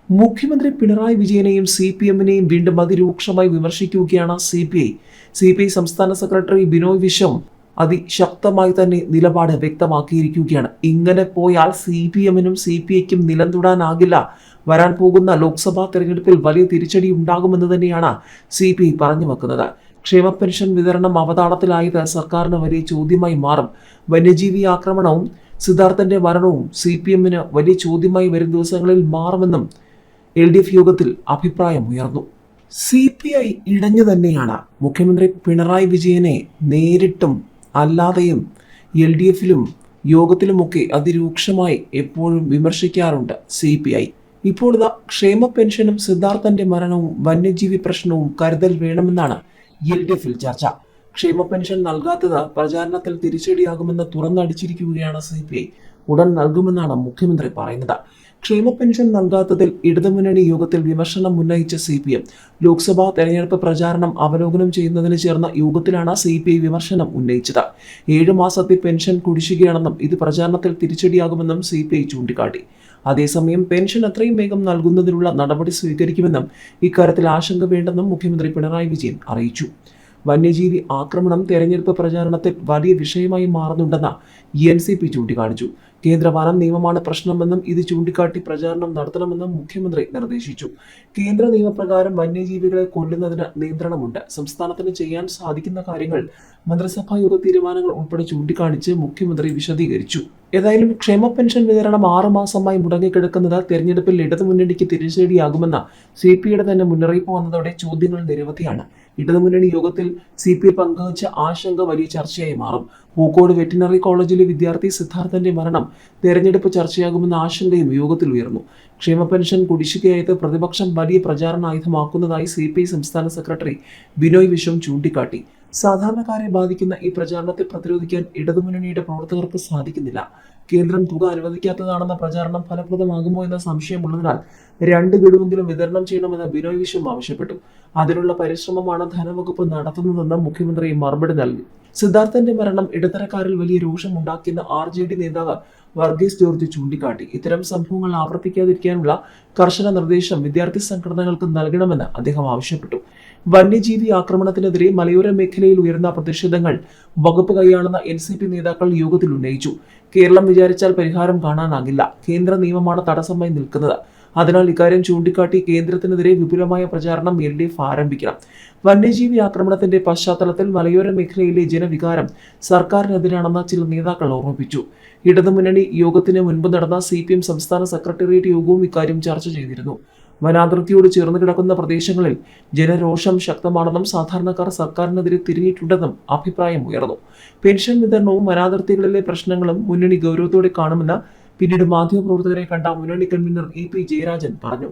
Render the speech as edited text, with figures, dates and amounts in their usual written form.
മുഖ്യമന്ത്രി പിണറായി വിജയനെയും CPM-നെയും വീണ്ടും അതിരൂക്ഷമായി വിമർശിക്കുകയാണ് CPI. CPI സംസ്ഥാന സെക്രട്ടറി ബിനോയ് വിശ്വം അതിശക്തമായി തന്നെ നിലപാട് വ്യക്തമാക്കിയിരിക്കുകയാണ്. ഇങ്ങനെ പോയാൽ CPM-നും CPI-ക്കും നിലംതൊടാനാകില്ല. വരാൻ പോകുന്ന ലോക്സഭാ തെരഞ്ഞെടുപ്പിൽ വലിയ തിരിച്ചടി ഉണ്ടാകുമെന്ന് തന്നെയാണ് CPI പറഞ്ഞു വെക്കുന്നത്. ക്ഷേമ പെൻഷൻ വിതരണം അവതാളത്തിലായത് സർക്കാരിന് വലിയ ചോദ്യമായി മാറും. വന്യജീവി ആക്രമണവും സിദ്ധാർത്ഥന്റെ മരണവും CPM-ന് വലിയ ചോദ്യമായി വരും ദിവസങ്ങളിൽ മാറുമെന്നും LDF യോഗത്തിൽ അഭിപ്രായമുയർന്നു. CPI ഇടഞ്ഞു തന്നെയാണ് മുഖ്യമന്ത്രി പിണറായി വിജയനെ നേരിട്ടും അല്ലാതെയും LDF-ലും യോഗത്തിലുമൊക്കെ അതിരൂക്ഷമായി എപ്പോഴും വിമർശിക്കാറുണ്ട് CPI. ഇപ്പോൾ ഇതാ ക്ഷേമ പെൻഷനും സിദ്ധാർത്ഥന്റെ മരണവും വന്യജീവി പ്രശ്നവും കരുതൽ വേണമെന്നാണ് LDF-ൽ ചർച്ച. ക്ഷേമ പെൻഷൻ നൽകാത്തത് പ്രചാരണത്തിൽ തിരിച്ചടിയാകുമെന്ന് തുറന്നടിച്ചിരിക്കുകയാണ് CPI. ഉടൻ നൽകുമെന്നാണ് മുഖ്യമന്ത്രി പറയുന്നത്. ക്ഷേമ പെൻഷൻ നൽകാത്തതിൽ ഇടതുമുന്നണി യോഗത്തിൽ വിമർശനം ഉന്നയിച്ച CPM ലോക്സഭാ തെരഞ്ഞെടുപ്പ് പ്രചാരണം അവലോകനം ചെയ്യുന്നതിന് ചേർന്ന യോഗത്തിലാണ് CPI വിമർശനം ഉന്നയിച്ചത്. 7 മാസത്തെ പെൻഷൻ കുടിശ്ശികയാണെന്നും ഇത് പ്രചാരണത്തിൽ തിരിച്ചടിയാകുമെന്നും CPI ചൂണ്ടിക്കാട്ടി. അതേസമയം പെൻഷൻ എത്രയും വേഗം നൽകുന്നതിനുള്ള നടപടി സ്വീകരിക്കുമെന്നും ഇക്കാര്യത്തിൽ ആശങ്ക വേണ്ടെന്നും മുഖ്യമന്ത്രി പിണറായി വിജയൻ അറിയിച്ചു. വന്യജീവി ആക്രമണം തെരഞ്ഞെടുപ്പ് പ്രചാരണത്തിൽ വലിയ വിഷയമായി മാറുന്നുണ്ടെന്ന് NCP ചൂണ്ടിക്കാണിച്ചു. കേന്ദ്ര വനം നിയമമാണ് പ്രശ്നമെന്നും ഇത് ചൂണ്ടിക്കാട്ടി പ്രചാരണം നടത്തണമെന്നും മുഖ്യമന്ത്രി നിർദ്ദേശിച്ചു. കേന്ദ്ര നിയമപ്രകാരം വന്യജീവികളെ കൊല്ലുന്നതിന് നിയന്ത്രണമുണ്ട്. സംസ്ഥാനത്തിന് ചെയ്യാൻ സാധിക്കുന്ന കാര്യങ്ങൾ മന്ത്രിസഭാ യോഗ തീരുമാനങ്ങൾ ഉൾപ്പെടെ ചൂണ്ടിക്കാണിച്ച് മുഖ്യമന്ത്രി വിശദീകരിച്ചു. ഏതായാലും ക്ഷേമ പെൻഷൻ വിതരണം 6 മാസമായി മുടങ്ങിക്കിടക്കുന്നത് തെരഞ്ഞെടുപ്പിൽ ഇടതുമുന്നണിക്ക് തിരിച്ചടിയാകുമെന്ന CPIയുടെ തന്നെ മുന്നറിയിപ്പ് വന്നതോടെ ചോദ്യങ്ങൾ നിരവധിയാണ്. ഇടതുമുന്നണി യോഗത്തിൽ CPI പങ്കുവച്ച ആശങ്ക വലിയ ചർച്ചയായി മാറും. പൂക്കോട് വെറ്റിനറി കോളേജിലെ വിദ്യാർത്ഥി സിദ്ധാർത്ഥന്റെ മരണം തെരഞ്ഞെടുപ്പ് ചർച്ചയാകുമെന്ന ആശങ്കയും യോഗത്തിൽ ഉയർന്നു. ക്ഷേമ പെൻഷൻ കുടിശ്ശികയായത് പ്രതിപക്ഷം വലിയ പ്രചാരണായുധമാക്കുന്നതായി CPI സംസ്ഥാന സെക്രട്ടറി ബിനോയ് വിശ്വം ചൂണ്ടിക്കാട്ടി. സാധാരണക്കാരെ ബാധിക്കുന്ന ഈ പ്രചാരണത്തെ പ്രതിരോധിക്കാൻ ഇടതുമുന്നണിയുടെ പ്രവർത്തകർക്ക് സാധിക്കുന്നില്ല. കേന്ദ്രം തുക അനുവദിക്കാത്തതാണെന്ന പ്രചാരണം ഫലപ്രദമാകുമോ എന്ന സംശയമുള്ളതിനാൽ 2 ഗഡുവെങ്കിലും വിതരണം ചെയ്യണമെന്ന് ബിനോയ് വിശ്വം ആവശ്യപ്പെട്ടു. അതിനുള്ള പരിശ്രമമാണ് ധനവകുപ്പ് നടത്തുന്നതെന്ന് മുഖ്യമന്ത്രി മറുപടി നൽകി. സിദ്ധാർത്ഥന്റെ മരണം ഇടത്തരക്കാരിൽ വലിയ രോഷമുണ്ടാക്കിയെന്ന് RJD നേതാവ് വർഗീസ് ജോർജ് ചൂണ്ടിക്കാട്ടി. ഇത്തരം സംഭവങ്ങൾ ആവർത്തിക്കാതിരിക്കാനുള്ള കർശന നിർദ്ദേശം വിദ്യാർത്ഥി സംഘടനകൾക്ക് നൽകണമെന്ന് അദ്ദേഹം ആവശ്യപ്പെട്ടു. വന്യജീവി ആക്രമണത്തിനെതിരെ മലയോര മേഖലയിൽ ഉയർന്ന പ്രതിഷേധങ്ങൾ വകുപ്പ് കൈയാളുന്ന NCP നേതാക്കൾ യോഗത്തിൽ ഉന്നയിച്ചു. കേരളം വിചാരിച്ചാൽ പരിഹാരം കാണാനാകില്ല. കേന്ദ്ര നിയമമാണ് തടസ്സമായി നിൽക്കുന്നത്. അതിനാൽ ഇക്കാര്യം ചൂണ്ടിക്കാട്ടി കേന്ദ്രത്തിനെതിരെ വിപുലമായ പ്രചാരണം LDF ആരംഭിക്കണം. വന്യജീവി ആക്രമണത്തിന്റെ പശ്ചാത്തലത്തിൽ മലയോര മേഖലയിലെ ജനവികാരം സർക്കാരിനെതിരാണെന്ന് ചില നേതാക്കൾ ഓർമ്മിപ്പിച്ചു. ഇടതുമുന്നണി യോഗത്തിന് മുൻപ് നടന്ന CPM സംസ്ഥാന സെക്രട്ടേറിയറ്റ് യോഗവും ഇക്കാര്യം ചർച്ച ചെയ്തിരുന്നു. വനാതിർത്തിയോട് ചേർന്ന് കിടക്കുന്ന പ്രദേശങ്ങളിൽ ജനരോഷം ശക്തമാണെന്നും സാധാരണക്കാർ സർക്കാരിനെതിരെ തിരിഞ്ഞിട്ടുണ്ടെന്നും അഭിപ്രായം ഉയർന്നു. പെൻഷൻ വിതരണവും വനാതിർത്തികളിലെ പ്രശ്നങ്ങളും മുന്നണി ഗൗരവത്തോടെ കാണുമെന്ന് പിന്നീട് മാധ്യമപ്രവർത്തകരെ കണ്ട മുന്നണി കൺവീനർ EP ജയരാജൻ പറഞ്ഞു.